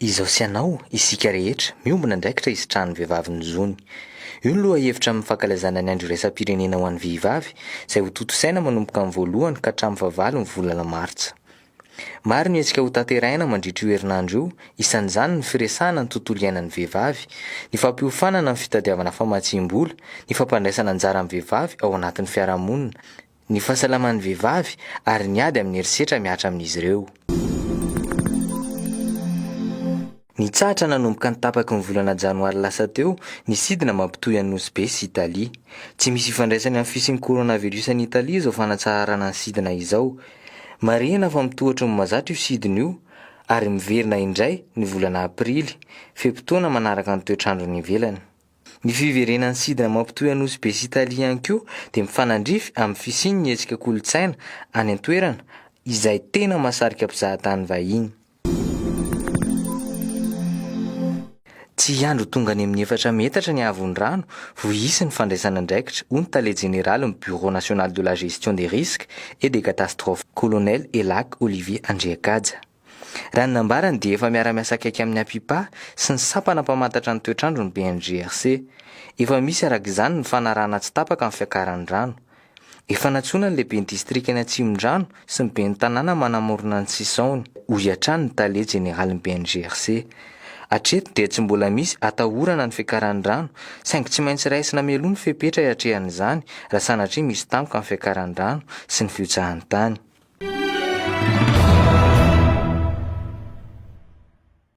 Izaho sy anao, isika rehetra, miombona ndraikitra hisitrahan'ny vehivavy ny zony. Io no loha hevitra amin'ny fankalazana ny andro iraisam-pirenena ho an'ny vehivavy, izay ho toto-saina manomboka amin'ny voalohany ka hatramin'ny fahavalo ny volana Martsa. Maro ny hetsika ho tanterahina mandritra io herinandro io, isan'izany ny firesahana ny tontolo iainan'ny vehivavy, ny fampiofanana ny fitadiavana famatsiam-bola, ny fampandraisana anjara amin'ny vehivavy ao anatin'ny fiarahamonina, ny fahasalaman'ny vehivavy ary ny ady amin'ny herisetra miatra amin'izy ireo. Nitsahatra nanomboka ny tapaky ny volana janoary lasa teo ny sidina mampitohy an'ny nosy be sy Italia. Tsy misy ifandraisany amin'ny fisian'ny koronavirus any Italia izao fanatsarana ny sidina izao. Marihana fa mitohatry ny mahazatra io sidina io ary miverina indray ny volana aprily, fe-potoana manaraka ny toetr'andro ny ivelany. Ny fiverenan'ny sidina mampitohy an'ny nosy be sy Italia ihany koa dia mifanandrify amin'ny fisian'ny hetsika kolontsaina any an-toerana izay tena mahasarika mpizahatany vahiny. Tsy andro tonga any amin'ny 4 metatra ny havon-drano vao hisy ny fandraisana andraikitra ho ny tale général ny Bureau national de la gestion des risques et des catastrophes colonel Elac Olivier Andriakaja. Raha ny nambarany dia efa miara-miasa akaiky amin'ny APIPA sy ny sampana mpamantatra ny toetr'andro ny BNGRC. Efa misy arak'izany ny fanarahana tsy tapaka amin'ny fiakaran'ny rano. Efa natsoina ny lehiben'ny distrika ny Atsimon-drano sy ny ben'ny tanàna manamorona ny sisaony ho hiatrany ny tale général ny BNGRC. Hatreto dia tsy mbola misy atahorana ny fiakaran'ny rano, saingy tsy maintsy raisina meloa ny fepetra hiatrehan'izany raha sanatria misy tampoka amin'ny fiakaran'ny rano sy ny fiotsahan'ny tany.